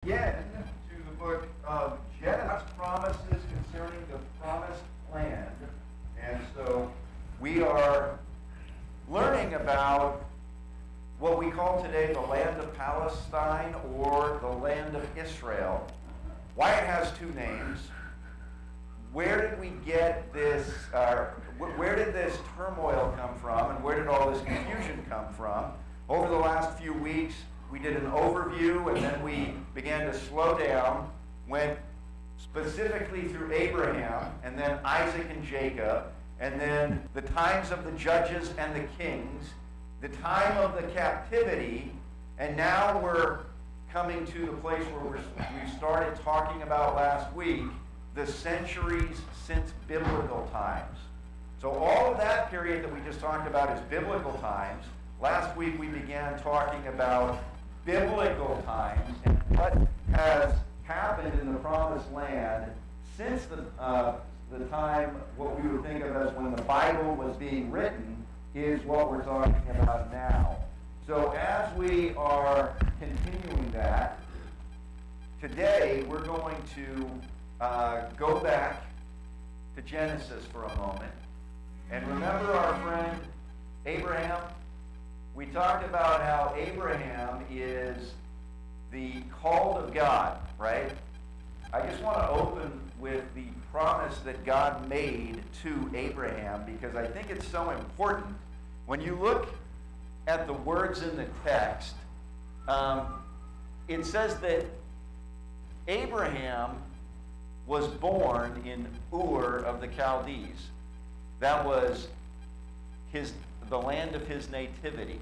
Again to the book of Genesis, promises concerning the promised land. And so we are learning about what we call today the land of Palestine or the land of Israel. Why it has two names. Where did we get this, where did this turmoil come from, and where did all this confusion come from? Over the last few weeks, we did an overview, and then we began to slow down, went specifically through Abraham, and then Isaac and Jacob, and then the times of the judges and the kings, the time of the captivity, and now we're coming to the place where we started talking about last week, the centuries since biblical times. So all of that period that we just talked about is biblical times. Last week we began talking about biblical times and what has happened in the promised land since the time, what we would think of as when the Bible was being written, is what we're talking about now. So as we are continuing that, today we're going to go back to Genesis for a moment. And remember our friend Abraham? We talked about how Abraham is the called of God, right? I just want to open with the promise that God made to Abraham because I think it's so important. When you look at the words in the text, it says that Abraham was born in Ur of the Chaldees. That was the land of his nativity.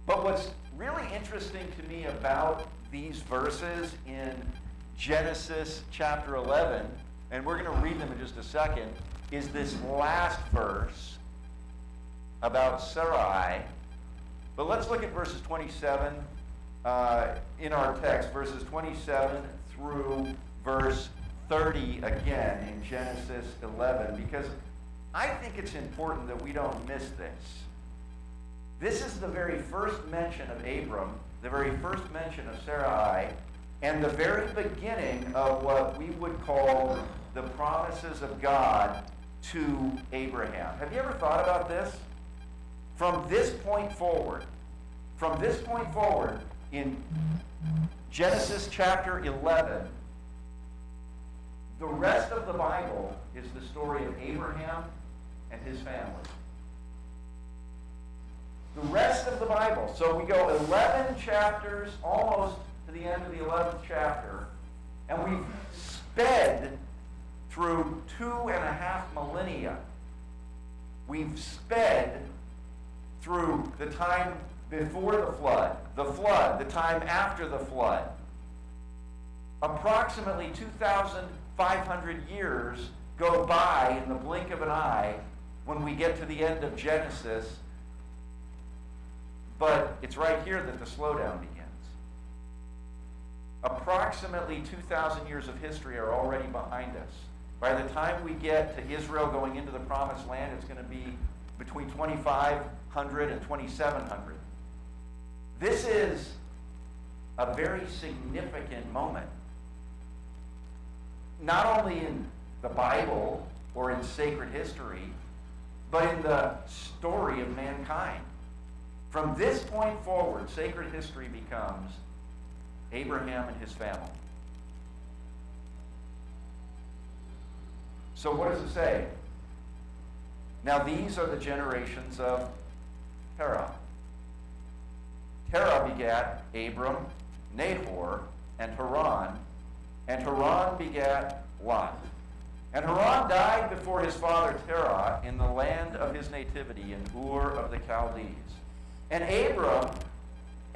But what's really interesting to me about these verses in Genesis chapter 11, and we're going to read them in just a second, is this last verse about Sarai. But let's look at verses 27 in our text, verses 27 through verse 30 again in Genesis 11, because I think it's important that we don't miss this. This is the very first mention of Abram, the very first mention of Sarai, and the very beginning of what we would call the promises of God to Abraham. Have you ever thought about this? From this point forward, in Genesis chapter 11, the rest of the Bible is the story of Abraham and his family. The rest of the Bible. So we go 11 chapters, almost to the end of the 11th chapter, and we've sped through 2.5 millennia. We've sped through the time before the flood, the time after the flood. Approximately 2,500 years go by in the blink of an eye when we get to the end of Genesis, but it's right here that the slowdown begins. Approximately 2,000 years of history are already behind us. By the time we get to Israel going into the promised land, it's going to be between 2,500 and 2,700. This is a very significant moment. Not only in the Bible or in sacred history, but in the story of mankind. From this point forward, sacred history becomes Abraham and his family. So what does it say? Now these are the generations of Terah. Terah begat Abram, Nahor, and Haran, and Haran begat Lot. And Haran died before his father Terah in the land of his nativity in Ur of the Chaldees. And Abram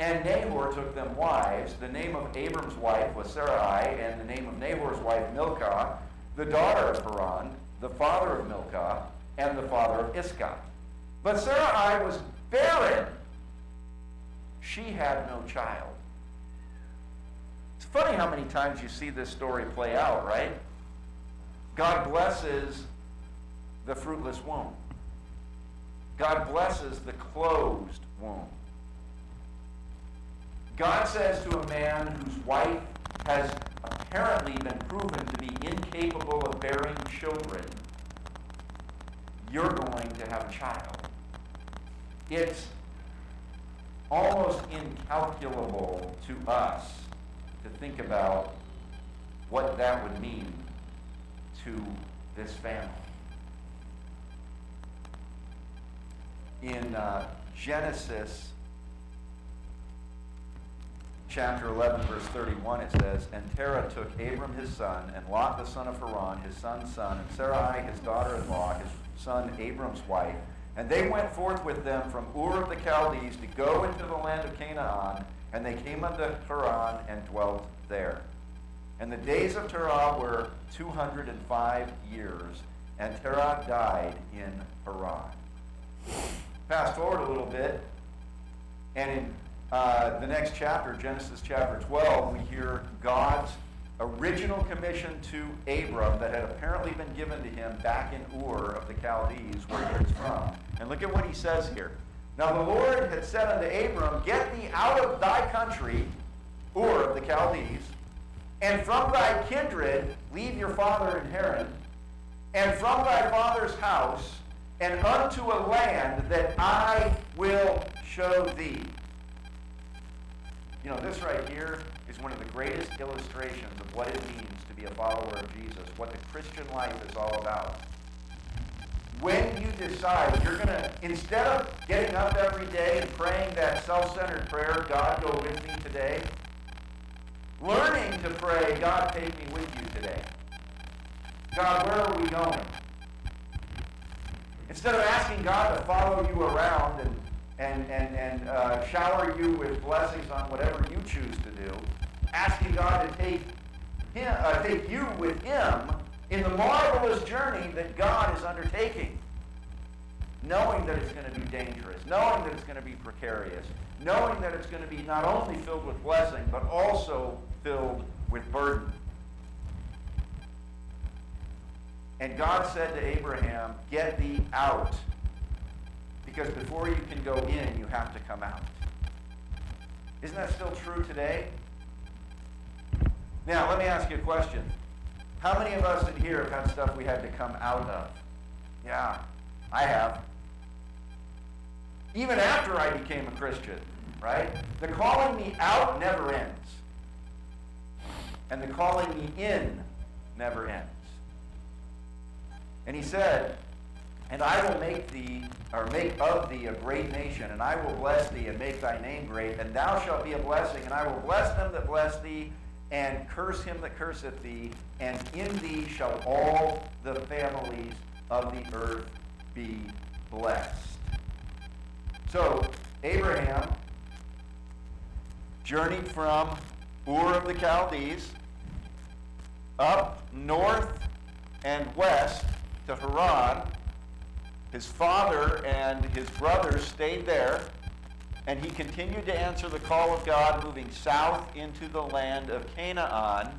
and Nahor took them wives. The name of Abram's wife was Sarai, and the name of Nahor's wife Milcah, the daughter of Haran, the father of Milcah, and the father of Iscah. But Sarai was barren. She had no child. It's funny how many times you see this story play out, right? God blesses the fruitless womb. God blesses the closed womb. God says to a man whose wife has apparently been proven to be incapable of bearing children, you're going to have a child. It's almost incalculable to us to think about what that would mean to this family. In Genesis chapter 11, verse 31, it says, "And Terah took Abram his son, and Lot the son of Haran, his son's son, and Sarai his daughter-in-law, his son Abram's wife, and they went forth with them from Ur of the Chaldees to go into the land of Canaan, and they came unto Haran and dwelt there. And the days of Terah were 205 years, and Terah died in Haran." Fast forward a little bit, and in the next chapter, Genesis chapter 12, we hear God's original commission to Abram that had apparently been given to him back in Ur of the Chaldees, where he was from. And look at what he says here. "Now the Lord had said unto Abram, Get thee out of thy country, Ur of the Chaldees, and from thy kindred leave your father in Haran, and from thy father's house, and unto a land that I will show thee." You know, this right here is one of the greatest illustrations of what it means to be a follower of Jesus, what the Christian life is all about. When you decide you're going to, instead of getting up every day and praying that self-centered prayer, "God, go with me today," learning to pray, "God, take me with you today." "God, where are we going?" Instead of asking God to follow you around and shower you with blessings on whatever you choose to do, asking God to take you with Him in the marvelous journey that God is undertaking, knowing that it's going to be dangerous, knowing that it's going to be precarious, knowing that it's going to be not only filled with blessing, but also filled with burden. And God said to Abraham, "Get thee out." Because before you can go in, you have to come out. Isn't that still true today? Now, let me ask you a question. How many of us in here have had stuff we had to come out of? Yeah, I have. Even after I became a Christian, right? The calling me out never ends. And the calling me in never ends. And he said, "And I will make of thee a great nation, and I will bless thee and make thy name great, and thou shalt be a blessing, and I will bless them that bless thee, and curse him that curseth thee, and in thee shall all the families of the earth be blessed." So Abraham journeyed from Ur of the Chaldees up north and west to Haran. His father and his brothers stayed there, and he continued to answer the call of God, moving south into the land of Canaan,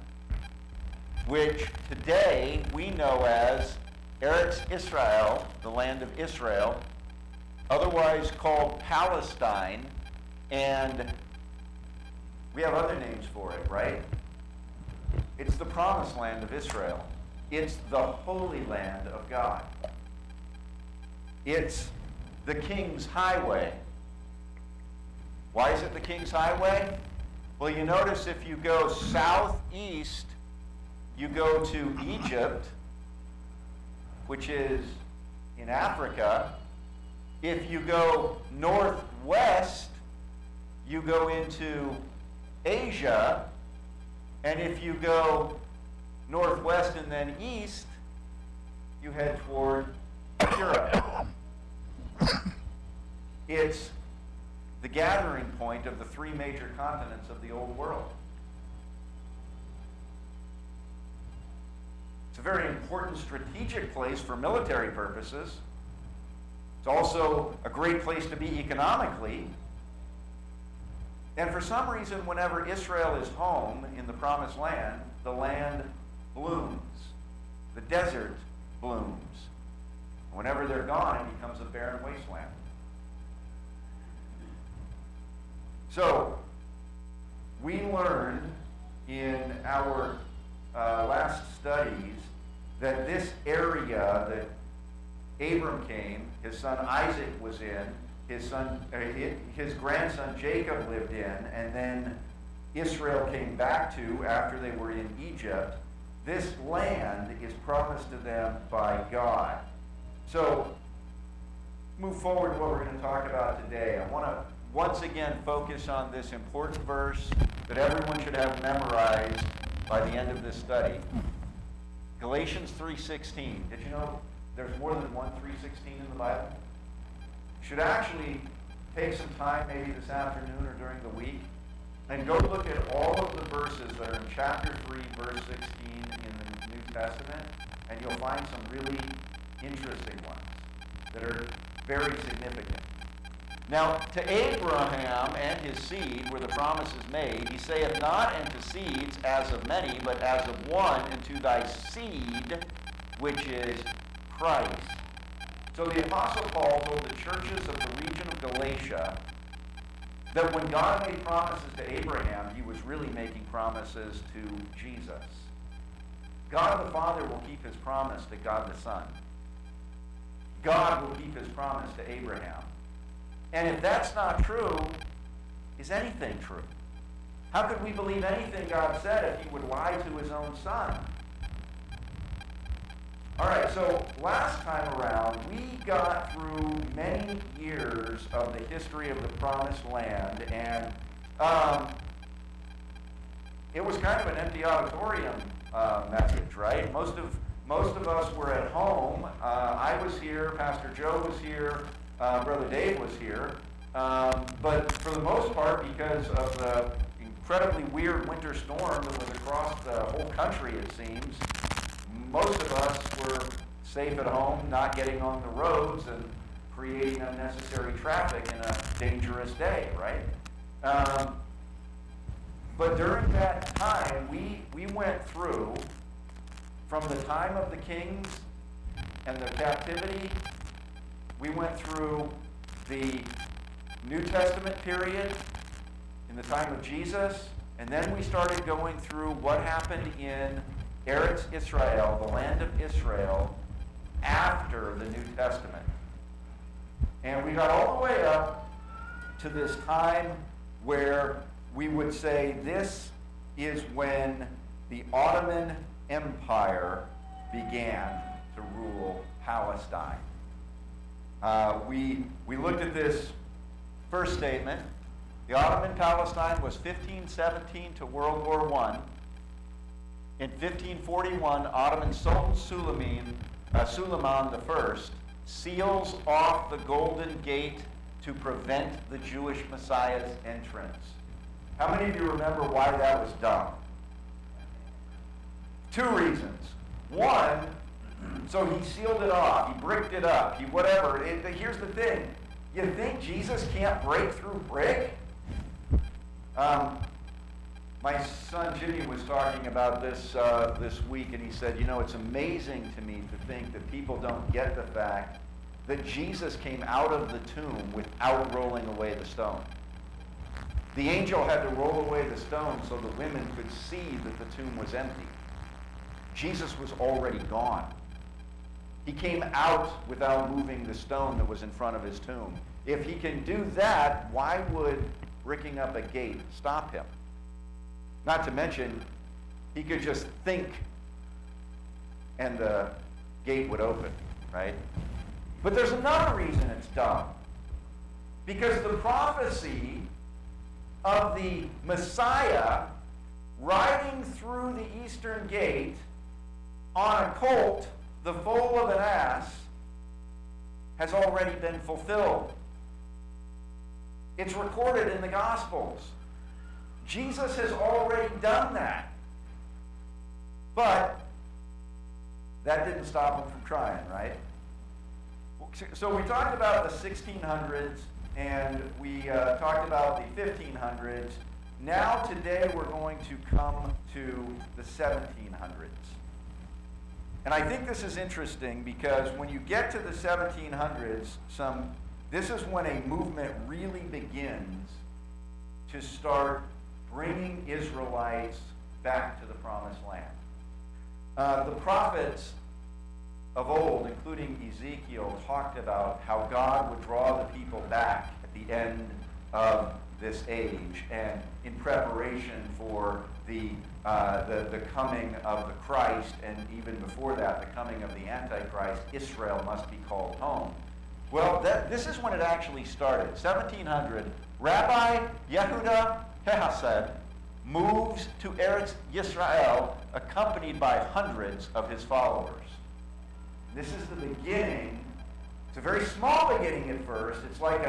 which today we know as Eretz Israel, the land of Israel, otherwise called Palestine, and we have other names for it, right? It's the promised land of Israel. It's the holy land of God. It's the King's Highway. Why is it the King's Highway? Well, you notice if you go southeast, you go to Egypt, which is in Africa. If you go northwest, you go into Asia. And if you go northwest and then east, you head toward Europe. It's the gathering point of the three major continents of the old world. It's a very important strategic place for military purposes. It's also a great place to be economically. And for some reason, whenever Israel is home in the Promised Land, the land blooms. The desert blooms. Whenever they're gone, it becomes a barren wasteland. So, we learned in our last studies that this area that Abram came, his son Isaac was in, his grandson Jacob lived in, and then Israel came back to after they were in Egypt. This land is promised to them by God. So, move forward to what we're going to talk about today. I want to once again focus on this important verse that everyone should have memorized by the end of this study. Galatians 3:16. Did you know there's more than one 3:16 in the Bible? You should actually take some time, maybe this afternoon or during the week, and go look at all of the verses that are in chapter 3, verse 16 in the New Testament, and you'll find some really interesting ones that are very significant. Now, to Abraham and his seed were the promises made. He saith not unto seeds as of many, but as of one, unto thy seed, which is Christ. So the Apostle Paul told the churches of the region of Galatia that when God made promises to Abraham, he was really making promises to Jesus. God the Father will keep his promise to God the Son. God will keep his promise to Abraham. And if that's not true, is anything true? How could we believe anything God said if he would lie to his own Son? All right, so last time around, we got through many years of the history of the Promised Land, and it was kind of an empty auditorium message, right? Most of us were at home. I was here, Pastor Joe was here, Brother Dave was here, but for the most part, because of the incredibly weird winter storm that was across the whole country, it seems, most of us were safe at home, not getting on the roads and creating unnecessary traffic in a dangerous day, right? But during that time, we went through, from the time of the kings and their captivity, we went through the New Testament period in the time of Jesus, and then we started going through what happened in Eretz Israel, the land of Israel, after the New Testament. And we got all the way up to this time where we would say this is when the Ottoman Empire began to rule Palestine. We looked at this first statement. The Ottoman Palestine was 1517 to World War I. In 1541, Ottoman Sultan Suleiman I seals off the Golden Gate to prevent the Jewish Messiah's entrance. How many of you remember why that was done? Two reasons. One, so he sealed it off, he bricked it up, he whatever. Here's the thing. You think Jesus can't break through brick? My son Jimmy was talking about this this week, and he said, you know, it's amazing to me to think that people don't get the fact that Jesus came out of the tomb without rolling away the stone. The angel had to roll away the stone so the women could see that the tomb was empty. Jesus was already gone. He came out without moving the stone that was in front of his tomb. If he can do that, why would bricking up a gate stop him? Not to mention, he could just think and the gate would open, right? But there's another reason it's dumb. Because the prophecy of the Messiah riding through the eastern gate on a colt, the foal of an ass, has already been fulfilled. It's recorded in the Gospels. Jesus has already done that. But that didn't stop him from trying, right? So we talked about the 1600s, and we talked about the 1500s. Now today we're going to come to the 1700s. And I think this is interesting because when you get to the 1700s, this is when a movement really begins to start bringing Israelites back to the promised land. The prophets of old, including Ezekiel, talked about how God would draw the people back at the end of this age, and in preparation for the coming of the Christ, and even before that, the coming of the Antichrist, Israel must be called home. Well, this is when it actually started. 1700, Rabbi Yehuda Hehased moves to Eretz Yisrael, accompanied by hundreds of his followers. This is the beginning. It's a very small beginning at first. It's like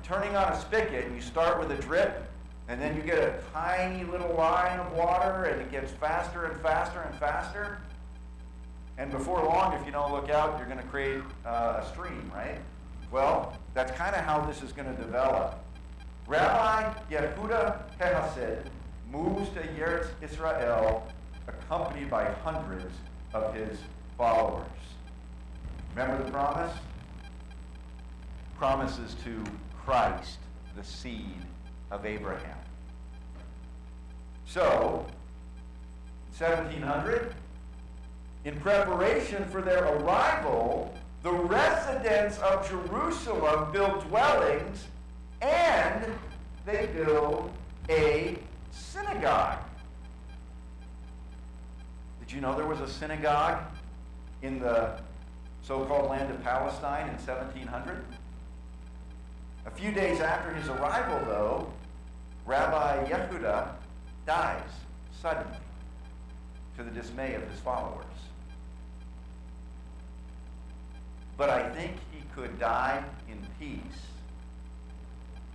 turning on a spigot, and you start with a drip, and then you get a tiny little line of water, and it gets faster and faster and faster. And before long, if you don't look out, you're going to create a stream, right? Well, that's kind of how this is going to develop. Rabbi Yehuda Hehased moves to Eretz Israel, accompanied by hundreds of his followers. Remember the promise? Promises to Christ, the seed of Abraham. So, 1700, in preparation for their arrival, the residents of Jerusalem build dwellings and they build a synagogue. Did you know there was a synagogue in the so-called land of Palestine in 1700? A few days after his arrival, though, Rabbi Yehuda dies suddenly, to the dismay of his followers. But I think he could die in peace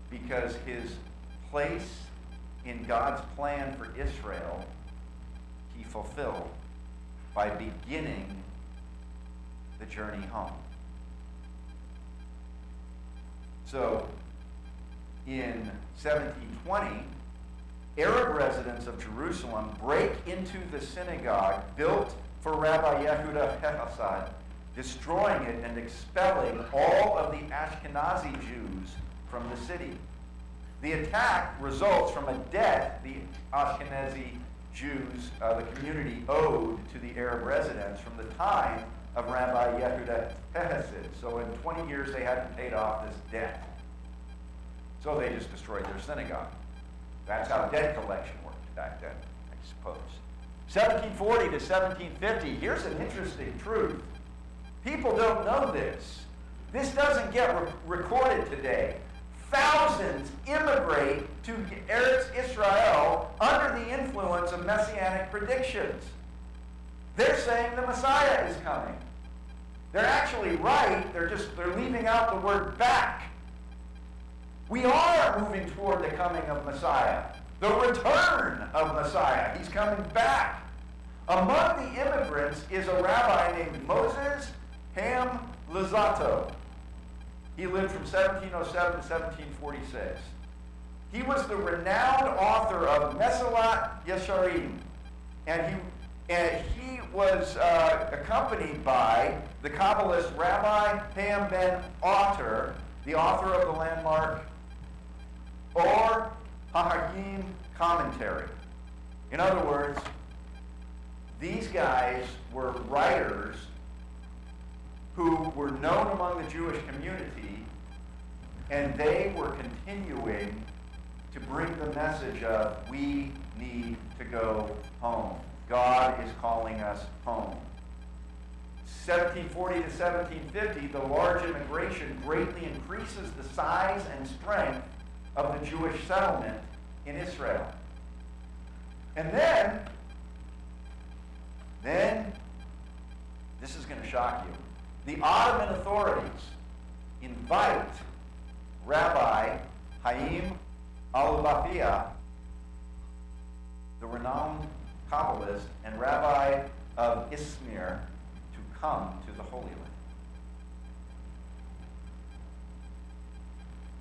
because his place in God's plan for Israel he fulfilled by beginning the journey home. So, in 1720, Arab residents of Jerusalem break into the synagogue built for Rabbi Yehuda Hehased, destroying it and expelling all of the Ashkenazi Jews from the city. The attack results from a debt the Ashkenazi Jews, the community, owed to the Arab residents from the time of Rabbi Yehuda Hehased. So in 20 years they hadn't paid off this debt. So they just destroyed their synagogue. That's how debt collection worked back then, I suppose. 1740 to 1750, here's an interesting truth. People don't know this. This doesn't get recorded today. Thousands immigrate to Eretz Israel under the influence of messianic predictions. They're saying the Messiah is coming. They're actually right. They're leaving out the word back. We are moving toward the coming of Messiah, the return of Messiah. He's coming back. Among the immigrants is a rabbi named Moses Ham Luzzatto. He lived from 1707 to 1746. He was the renowned author of Mesillat Yesharim, and he was accompanied by the Kabbalist Rabbi Ham ben Otter, the author of the landmark Or HaHagim commentary. In other words, these guys were writers who were known among the Jewish community, and they were continuing to bring the message of, we need to go home. God is calling us home. 1740 to 1750, the large immigration greatly increases the size and strength of the Jewish settlement in Israel. And then, this is going to shock you. The Ottoman authorities invite Rabbi Haim al-Bafia, the renowned Kabbalist and Rabbi of Izmir, to come to the Holy Land.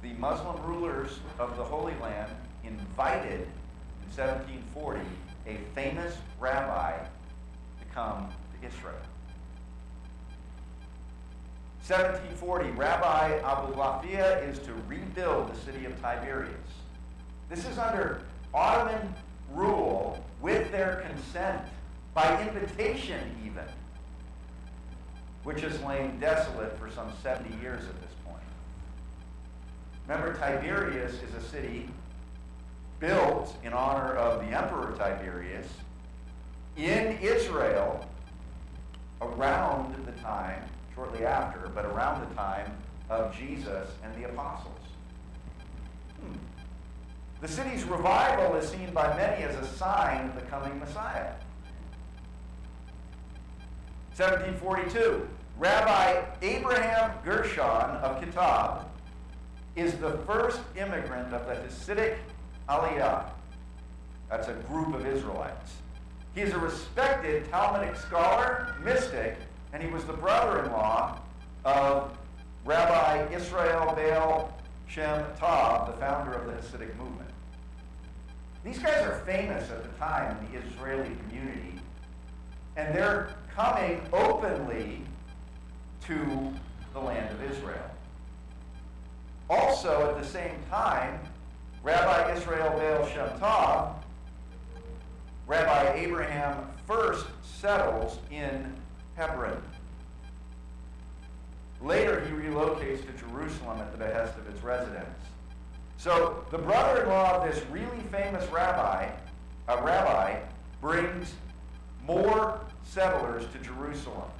The Muslim rulers of the Holy Land invited in 1740 a famous rabbi to come to Israel. 1740, Rabbi Abu Lafia is to rebuild the city of Tiberias. This is under Ottoman rule with their consent, by invitation even, which has lain desolate for some 70 years at this point. Remember, Tiberias is a city built in honor of the Emperor Tiberius in Israel around the time, shortly after, but around the time of Jesus and the apostles. The city's revival is seen by many as a sign of the coming Messiah. 1742, Rabbi Abraham Gershon of Kitab is the first immigrant of the Hasidic Aliyah. That's a group of Israelites. He is a respected Talmudic scholar, mystic, and he was the brother-in-law of Rabbi Israel Baal Shem Tov, the founder of the Hasidic movement. These guys are famous at the time in the Israeli community, and they're coming openly to the land of Israel. Also, at the same time, Rabbi Israel Baal Shem Tov, Rabbi Abraham first settles in Hebron. Later, he relocates to Jerusalem at the behest of its residents. So, the brother-in-law of this really famous rabbi brings more settlers to Jerusalem.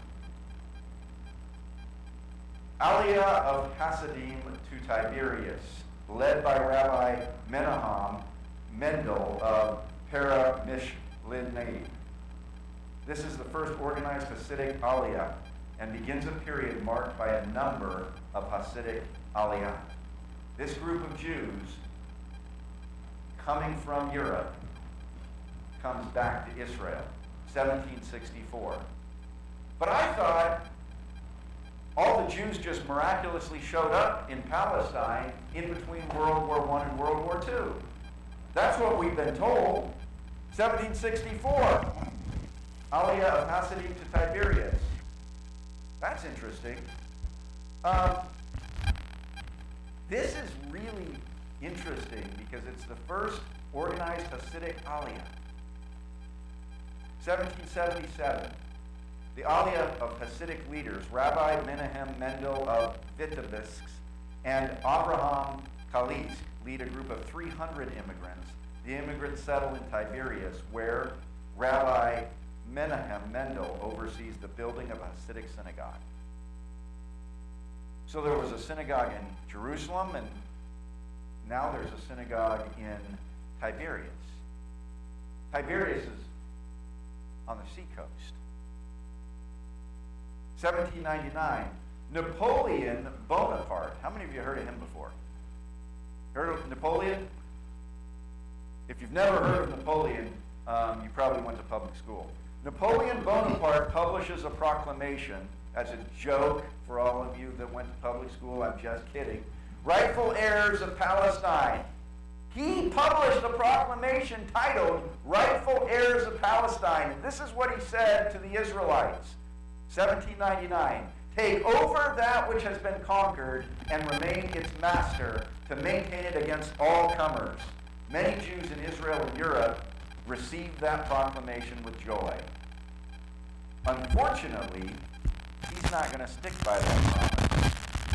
Aliyah of Hasidim to Tiberias, led by Rabbi Menahem Mendel of Paramishlinnaim. This is the first organized Hasidic Aliyah and begins a period marked by a number of Hasidic Aliyah. This group of Jews coming from Europe comes back to Israel, 1764. But I thought all the Jews just miraculously showed up in Palestine in between World War I and World War II. That's what we've been told. 1764, Aliyah of Hasidim to Tiberias. That's interesting. This is really interesting because it's the first organized Hasidic Aliyah. 1777, the Aliyah of Hasidic leaders, Rabbi Menahem Mendel of Vitebsk and Abraham Kalisk, lead a group of 300 immigrants. The immigrants settle in Tiberias, where Rabbi Menahem Mendel oversees the building of a Hasidic synagogue. So there was a synagogue in Jerusalem, and now there's a synagogue in Tiberias. Tiberias is on the seacoast. 1799, Napoleon Bonaparte. How many of you heard of him before? Heard of Napoleon? If you've never heard of Napoleon, you probably went to public school. Napoleon Bonaparte publishes a proclamation. That's a joke for all of you that went to public school. I'm just kidding. Rightful heirs of Palestine. He published a proclamation titled Rightful Heirs of Palestine. And this is what he said to the Israelites. 1799. Take over that which has been conquered and remain its master to maintain it against all comers. Many Jews in Israel and Europe received that proclamation with joy. Unfortunately, he's not going to stick by that promise.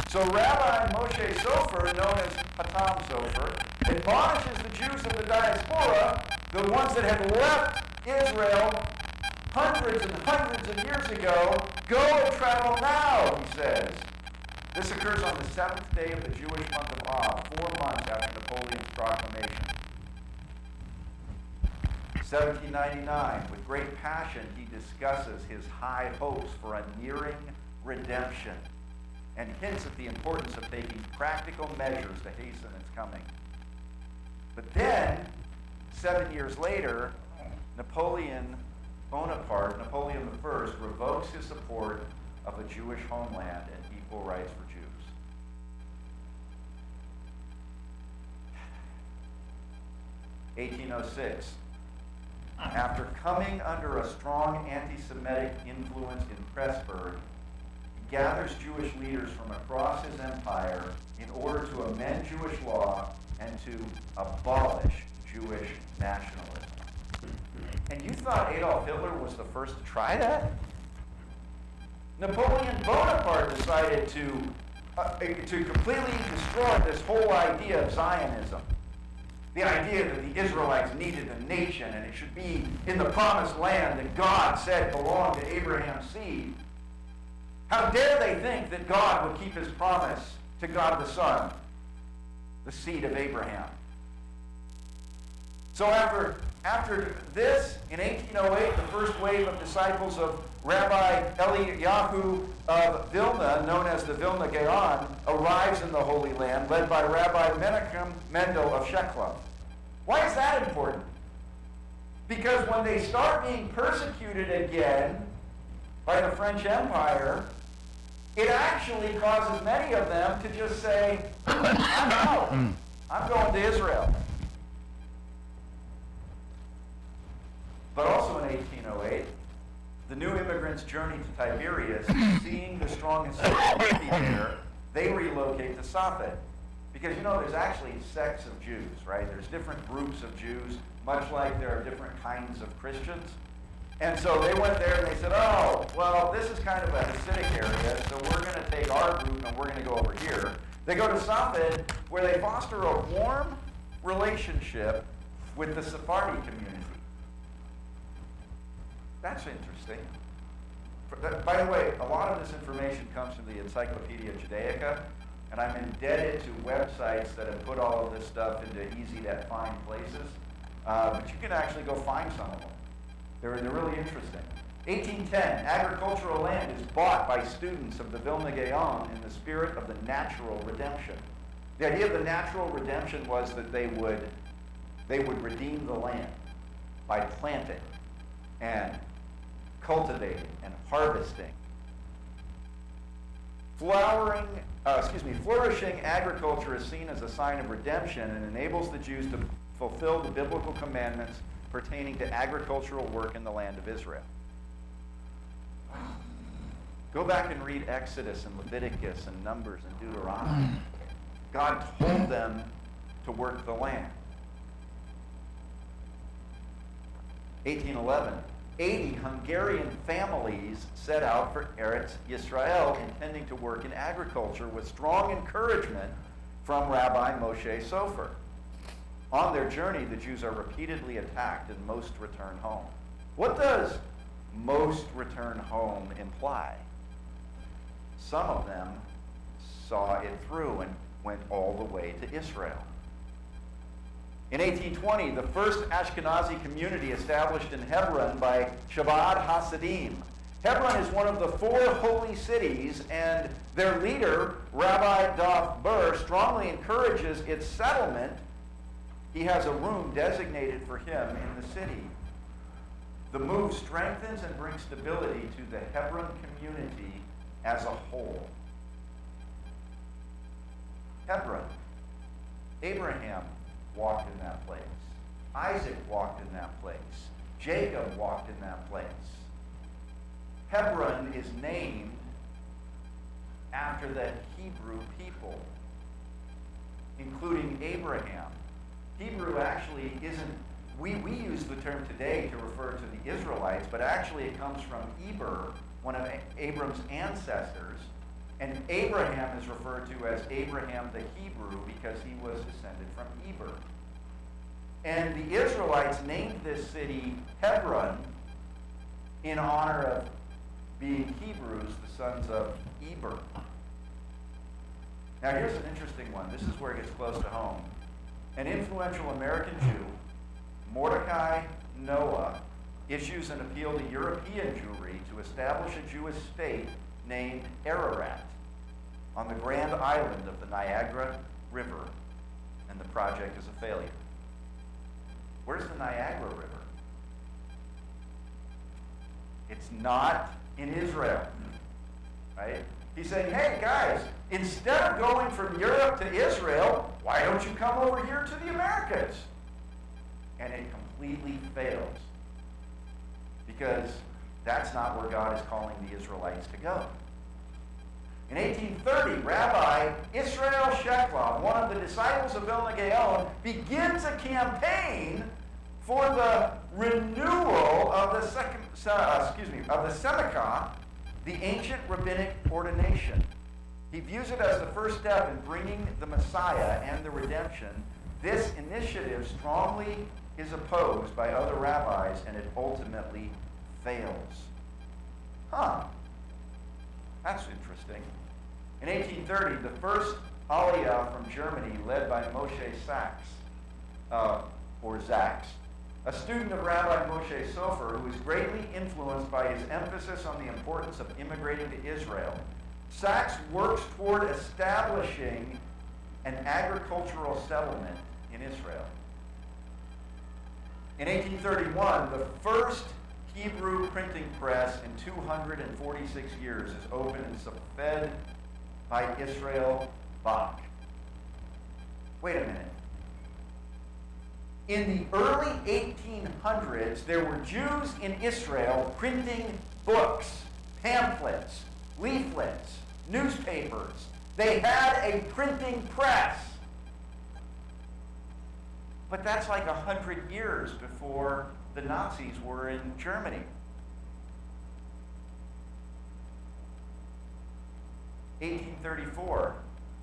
So Rabbi Moshe Sofer, known as Hatam Sofer, admonishes the Jews of the diaspora, the ones that had left Israel hundreds and hundreds of years ago, go and travel now, he says. This occurs on the 7th day of the Jewish month of Av, 4 months after Napoleon's proclamation. 1799, with great passion, he discusses his high hopes for a nearing redemption and hints at the importance of taking practical measures to hasten its coming. But then, 7 years later, Napoleon Bonaparte, Napoleon I, revokes his support of a Jewish homeland and equal rights for Jews. (1806). After coming under a strong anti-Semitic influence in Pressburg, he gathers Jewish leaders from across his empire in order to amend Jewish law and to abolish Jewish nationalism. And you thought Adolf Hitler was the first to try that? Napoleon Bonaparte decided to completely destroy this whole idea of Zionism. The idea that the Israelites needed a nation and it should be in the promised land that God said belonged to Abraham's seed. How dare they think that God would keep his promise to God the Son, the seed of Abraham. So after this, in 1808, the first wave of disciples of Rabbi Eliyahu of Vilna, known as the Vilna Gaon, arrives in the Holy Land, led by Rabbi Menachem Mendel of Shechem. Why is that important? Because when they start being persecuted again by the French Empire, it actually causes many of them to just say, I'm out. I'm going to Israel. But also in 1808, the new immigrants journey to Tiberias, seeing the strong and security there, they relocate to Safed. Because there's actually sects of Jews, right? There's different groups of Jews, much like there are different kinds of Christians. And so they went there and they said, oh, well, this is kind of a Hasidic area, so we're going to take our group and we're going to go over here. They go to Safed, where they foster a warm relationship with the Sephardi community. That's interesting. By the way, a lot of this information comes from the Encyclopedia Judaica, and I'm indebted to websites that have put all of this stuff into easy-to-find places. But you can actually go find some of them. They're really interesting. 1810, agricultural land is bought by students of the Vilna Gaon in the spirit of the natural redemption. The idea of the natural redemption was that they would redeem the land by planting and cultivating and harvesting. Flourishing agriculture is seen as a sign of redemption and enables the Jews to fulfill the biblical commandments pertaining to agricultural work in the land of Israel. Go back and read Exodus and Leviticus and Numbers and Deuteronomy. God told them to work the land. 1811, 80 Hungarian families set out for Eretz Yisrael, intending to work in agriculture with strong encouragement from Rabbi Moshe Sofer. On their journey, the Jews are repeatedly attacked and most return home. What does most return home imply? Some of them saw it through and went all the way to Israel. In 1820, the first Ashkenazi community established in Hebron by Chabad Hasidim. Hebron is one of the 4 holy cities, and their leader, Rabbi Dov Ber, strongly encourages its settlement. He has a room designated for him in the city. The move strengthens and brings stability to the Hebron community as a whole. Hebron. Abraham walked in that place. Isaac walked in that place. Jacob walked in that place. Hebron is named after the Hebrew people, including Abraham. Hebrew actually isn't, we use the term today to refer to the Israelites, but actually it comes from Eber, one of Abram's ancestors. And Abraham is referred to as Abraham the Hebrew because he was descended from Eber. And the Israelites named this city Hebron in honor of being Hebrews, the sons of Eber. Now here's an interesting one. This is where it gets close to home. An influential American Jew, Mordecai Noah, issues an appeal to European Jewry to establish a Jewish state named Ararat on the Grand Island of the Niagara River, and the project is a failure. Where's the Niagara River? It's not in Israel, right? He's saying, hey guys, instead of going from Europe to Israel, why don't you come over here to the Americas? And it completely fails, because that's not where God is calling the Israelites to go. In 1830, Rabbi Israel Sheklov, one of the disciples of Vilna Gaon, begins a campaign for the renewal of the Semikah, the ancient rabbinic ordination. He views it as the first step in bringing the Messiah and the redemption. This initiative strongly is opposed by other rabbis, and it ultimately fails. That's interesting. In 1830, the first Aliyah from Germany, led by Moshe Sachs, a student of Rabbi Moshe Sofer, who was greatly influenced by his emphasis on the importance of immigrating to Israel. Sachs works toward establishing an agricultural settlement in Israel. In 1831, the first Hebrew printing press in 246 years is opened in Safed by Israel Bach. Wait a minute. In the early 1800s, there were Jews in Israel printing books, pamphlets, leaflets, newspapers. They had a printing press. But that's like 100 years before the Nazis were in Germany. 1834,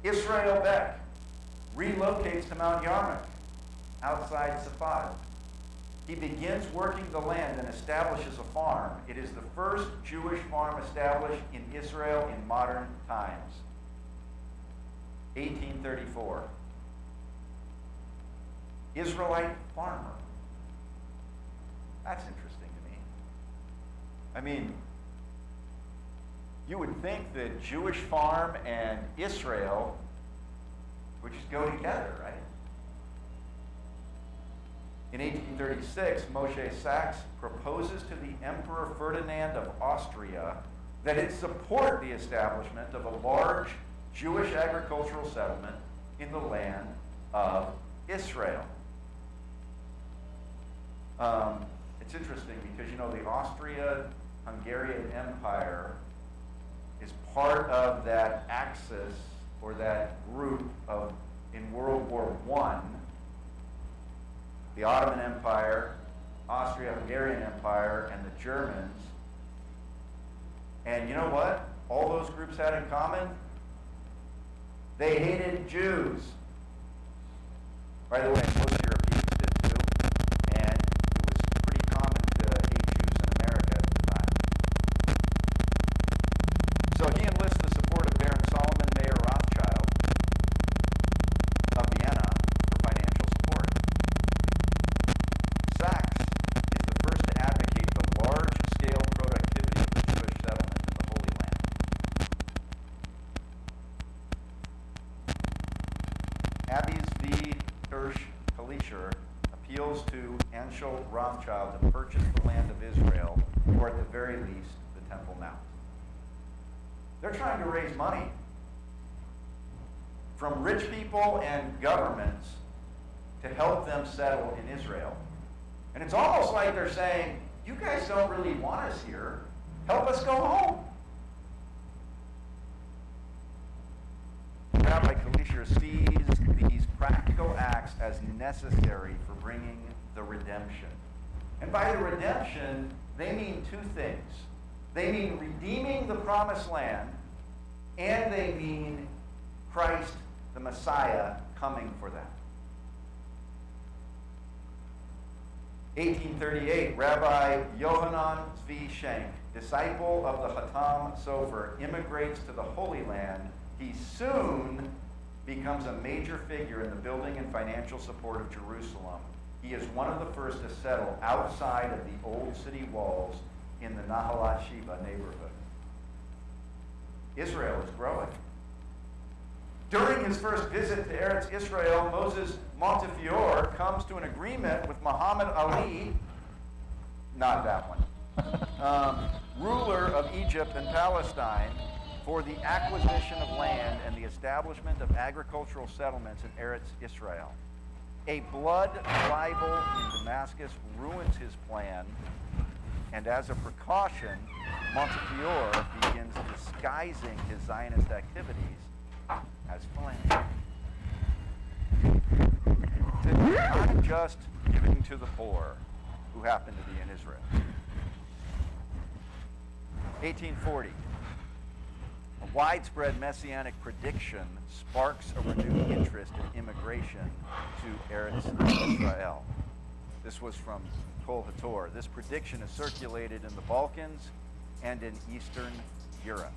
Israel Beck relocates to Mount Yarmouth, outside Safed. He begins working the land and establishes a farm. It is the first Jewish farm established in Israel in modern times. 1834. Israelite farmer. That's interesting to me. I mean, you would think that Jewish farm and Israel would just go together, right? In 1836, Moshe Sachs proposes to the Emperor Ferdinand of Austria that it support the establishment of a large Jewish agricultural settlement in the land of Israel. It's interesting because, you know, the Austria-Hungarian Empire is part of that axis or that group of, in World War I, the Ottoman Empire, Austria-Hungarian Empire, and the Germans. And you know what all those groups had in common? They hated Jews. By the way, most Europeans did too. And it was pretty common to hate Jews in America at the time. So he enlists the support of Baron Solomon Mayer Rothschild of Vienna for financial support. Sachs is the first to advocate the large-scale productivity of the Jewish settlement in the Holy Land. Abies v. Kalischer appeals to Anshel Rothschild to purchase the land of Israel, or at the very least, the Temple Mount. They're trying to raise money from rich people and governments to help them settle in Israel. And it's almost like they're saying, you guys don't really want us here. Help us go home. Rabbi Kalischer sees these practical acts as necessary for bringing the redemption. And by the redemption, they mean two things. They mean redeeming the promised land, and they mean Christ, the Messiah, coming for them. 1838, Rabbi Yohanan Zvi Shenk, disciple of the Hatam Sofer, immigrates to the Holy Land. He soon becomes a major figure in the building and financial support of Jerusalem. He is one of the first to settle outside of the old city walls in the Nahalat Sheva neighborhood. Israel is growing. During his first visit to Eretz Israel, Moses Montefiore comes to an agreement with Muhammad Ali, not that one, ruler of Egypt and Palestine, for the acquisition of land and the establishment of agricultural settlements in Eretz Israel. A blood libel in Damascus ruins his plan, And as a precaution, Montefiore begins disguising his Zionist activities as philanthropy. Not just giving to the poor who happen to be in Israel. 1840. A widespread messianic prediction sparks a renewed interest in immigration to Eretz Israel. This was from Kol Hator. This prediction is circulated in the Balkans and in Eastern Europe.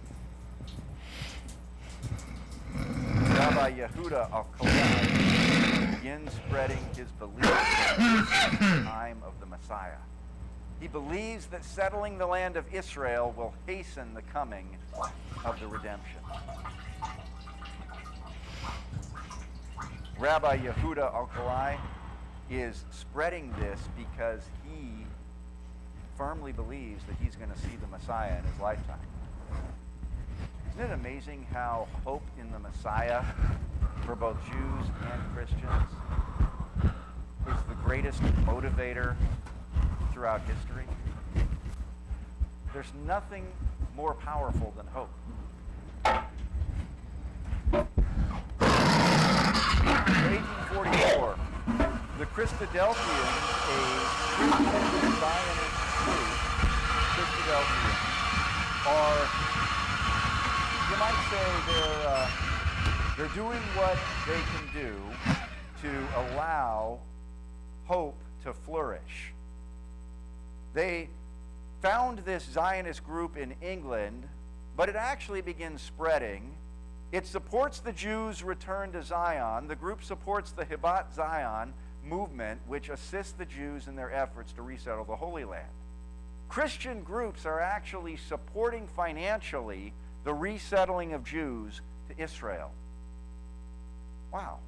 Rabbi Yehuda al-Kalai begins spreading his belief in the time of the Messiah. He believes that settling the land of Israel will hasten the coming of the redemption. Rabbi Yehuda al-Kalai is spreading this because he firmly believes that he's going to see the Messiah in his lifetime. Isn't it amazing how hope in the Messiah for both Jews and Christians is the greatest motivator throughout history? There's nothing more powerful than hope. 1844, the Christadelphians, a Christian Zionist group, Christadelphians, are, you might say, they're doing what they can do to allow hope to flourish. They found this Zionist group in England, but it actually begins spreading. It supports the Jews' return to Zion. The group supports the Hibat Zion movement, which assists the Jews in their efforts to resettle the Holy Land. Christian groups are actually supporting financially the resettling of Jews to Israel. Wow.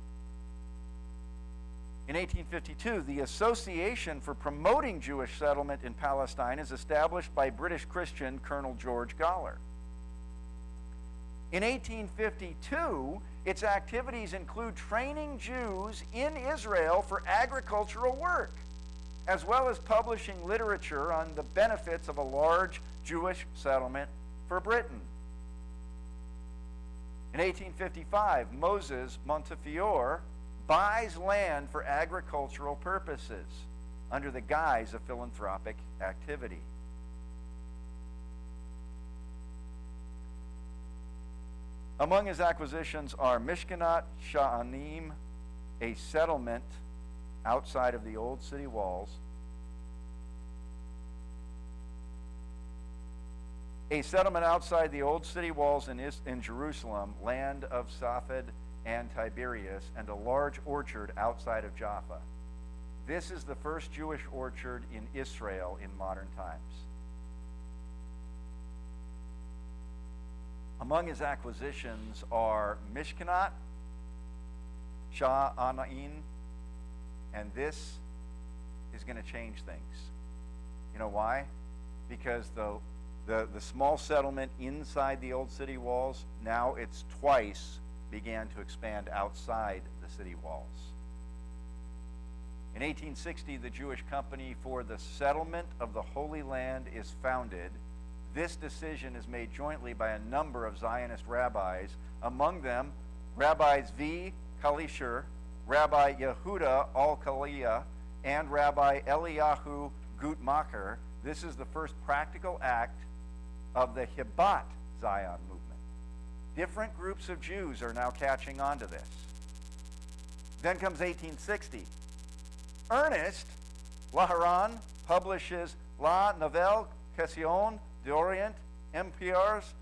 In 1852, the Association for Promoting Jewish Settlement in Palestine is established by British Christian Colonel George Goller. In 1852, its activities include training Jews in Israel for agricultural work, as well as publishing literature on the benefits of a large Jewish settlement for Britain. In 1855, Moses Montefiore buys land for agricultural purposes under the guise of philanthropic activity. Among his acquisitions are Mishkanat Sha'anim, a settlement outside of the old city walls, in Jerusalem, land of Safed and Tiberias, and a large orchard outside of Jaffa. This is the first Jewish orchard in Israel in modern times. Among his acquisitions are Mishkanat, Sha'anaim, and this is going to change things. You know why? Because the small settlement inside the old city walls, now it's twice began to expand outside the city walls. In 1860, the Jewish Company for the Settlement of the Holy Land is founded. This decision is made jointly by a number of Zionist rabbis, among them Rabbi Zvi Kalisher, Rabbi Yehuda al-Kaliya, and Rabbi Eliyahu Gutmacher. This is the first practical act of the Hibat Zion movement. Different groups of Jews are now catching on to this. Then comes 1860. Ernest Laharan publishes La Nouvelle Question d'Orient, Empires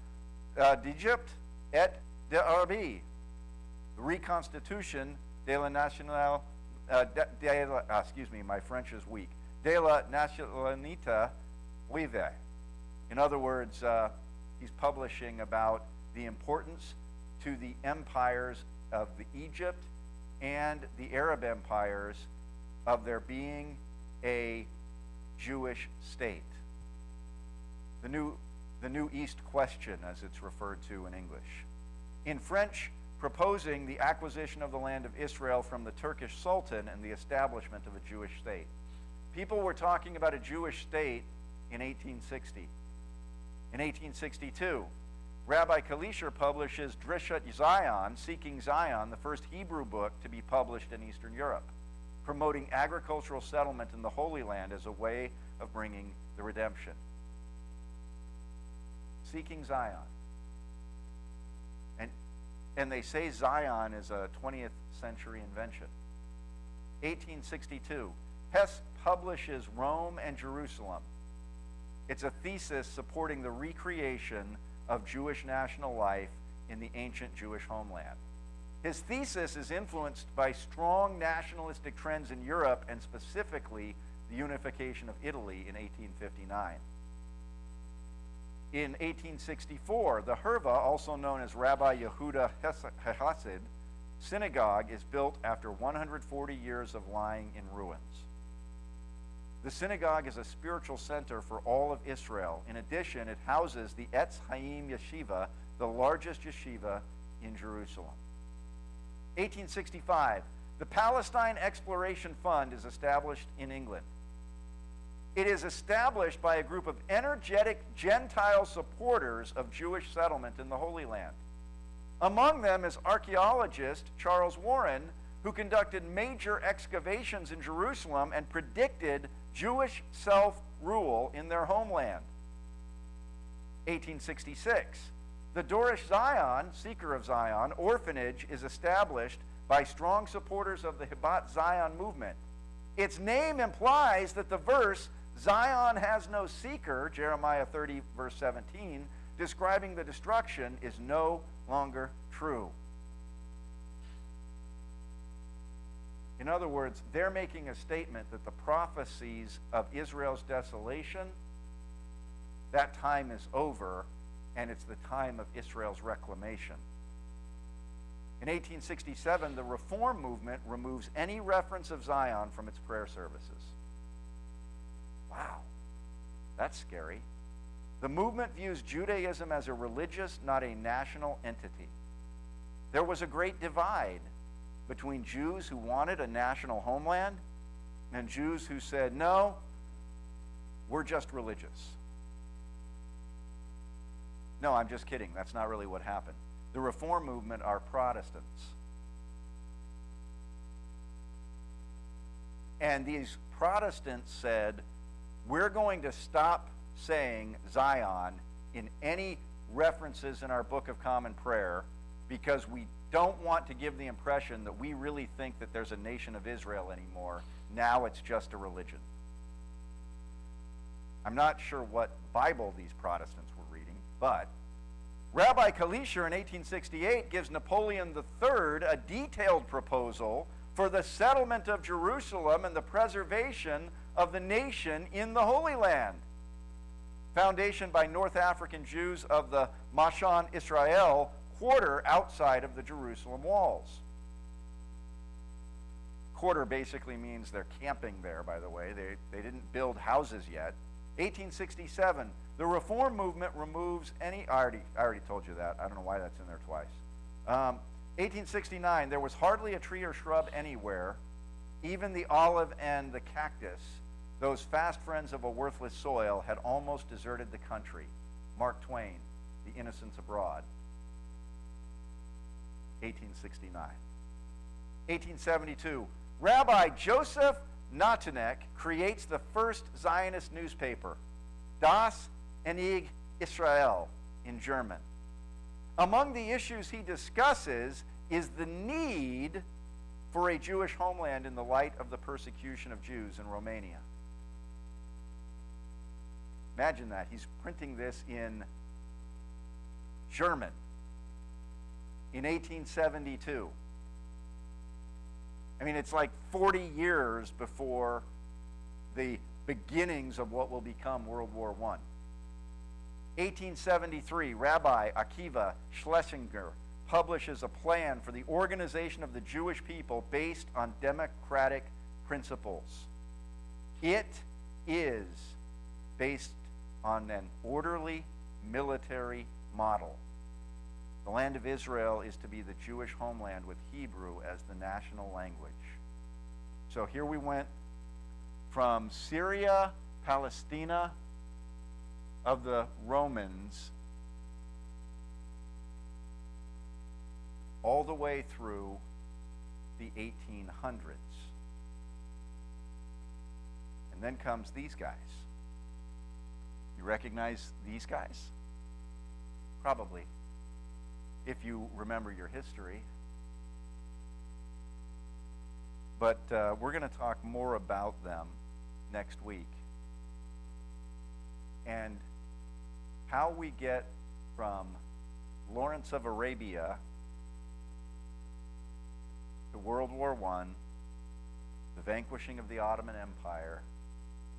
d'Egypte et d'Arabie, the Reconstitution de la Nationale, my French is weak, de la Nationalité Juive. In other words, he's publishing about the importance to the empires of the Egypt and the Arab empires of there being a Jewish state. The New East Question, as it's referred to in English. In French, proposing the acquisition of the land of Israel from the Turkish Sultan and the establishment of a Jewish state. People were talking about a Jewish state in 1860. In 1862, Rabbi Kalisher publishes Drishat Zion, Seeking Zion, the first Hebrew book to be published in Eastern Europe, promoting agricultural settlement in the Holy Land as a way of bringing the redemption. Seeking Zion. And they say Zion is a 20th century invention. 1862, Hess publishes Rome and Jerusalem. It's a thesis supporting the recreation of Jewish national life in the ancient Jewish homeland. His thesis is influenced by strong nationalistic trends in Europe, and specifically the unification of Italy in 1859. In 1864, the Herva, also known as Rabbi Yehuda Hasid synagogue, is built after 140 years of lying in ruins. The synagogue is a spiritual center for all of Israel. In addition, it houses the Etz Chaim Yeshiva, the largest yeshiva in Jerusalem. 1865, the Palestine Exploration Fund is established in England. It is established by a group of energetic Gentile supporters of Jewish settlement in the Holy Land. Among them is archaeologist Charles Warren, who conducted major excavations in Jerusalem and predicted Jewish self-rule in their homeland. 1866, the Dorish Zion, Seeker of Zion, orphanage is established by strong supporters of the Hibat Zion movement. Its name implies that the verse, Zion has no seeker, Jeremiah 30, verse 17, describing the destruction, is no longer true. In other words, they're making a statement that the prophecies of Israel's desolation, that time is over, and it's the time of Israel's reclamation. In 1867, the Reform movement removes any reference of Zion from its prayer services. Wow, that's scary. The movement views Judaism as a religious, not a national entity. There was a great divide between Jews who wanted a national homeland and Jews who said, no, we're just religious. No, I'm just kidding. That's not really what happened. The Reform movement are Protestants. And these Protestants said, we're going to stop saying Zion in any references in our Book of Common Prayer because we don't want to give the impression that we really think that there's a nation of Israel anymore. Now it's just a religion. I'm not sure what Bible these Protestants were reading, but Rabbi Kalisher in 1868 gives Napoleon III a detailed proposal for the settlement of Jerusalem and the preservation of the nation in the Holy Land. Foundation by North African Jews of the Mashon Israel quarter outside of the Jerusalem walls. Quarter basically means they're camping there, by the way. They didn't build houses yet. 1867, the Reform movement removes any... I already told you that. I don't know why that's in there twice. 1869, there was hardly a tree or shrub anywhere. Even the olive and the cactus, those fast friends of a worthless soil, had almost deserted the country. Mark Twain, The Innocents Abroad. 1869. 1872, Rabbi Joseph Natanek creates the first Zionist newspaper, Das Enig Israel, in German. Among the issues he discusses is the need for a Jewish homeland in the light of the persecution of Jews in Romania. Imagine that. He's printing this in German in 1872. I mean, it's like 40 years before the beginnings of what will become World War I. 1873, Rabbi Akiva Schlesinger publishes a plan for the organization of the Jewish people based on democratic principles. It is based on an orderly military model. The land of Israel is to be the Jewish homeland with Hebrew as the national language. So here we went from Syria, Palestina, of the Romans all the way through the 1800s. And then comes these guys. You recognize these guys? Probably, if you remember your history. But we're going to talk more about them next week. And how we get from Lawrence of Arabia to World War I, the vanquishing of the Ottoman Empire,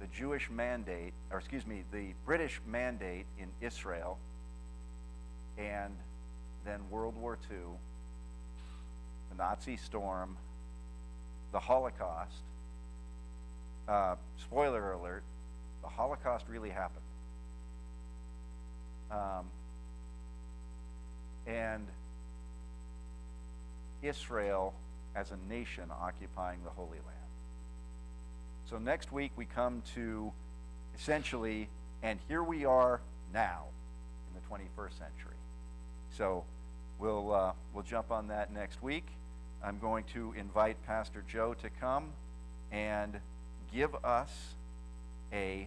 the Jewish mandate, or excuse me, the British mandate in Israel, and then World War II, the Nazi storm, the Holocaust. Spoiler alert, the Holocaust really happened. And Israel as a nation occupying the Holy Land. So next week we come to essentially, and here we are now in the 21st century. So we'll jump on that next week. I'm going to invite Pastor Joe to come and give us a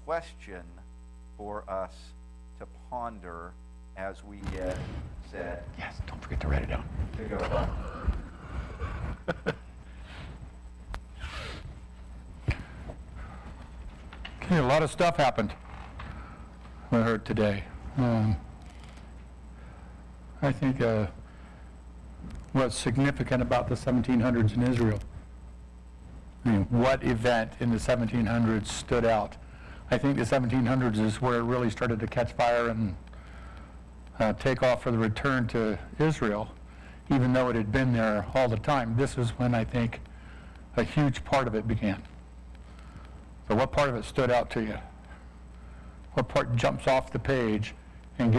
question for us to ponder as we get set. Yes, don't forget to write it down. To go. Okay, a lot of stuff happened. I heard today. I think what's significant about the 1700s in Israel. I mean, what event in the 1700s stood out? I think the 1700s is where it really started to catch fire and take off for the return to Israel, even though it had been there all the time. This is when I think a huge part of it began. So what part of it stood out to you? What part jumps off the page and gets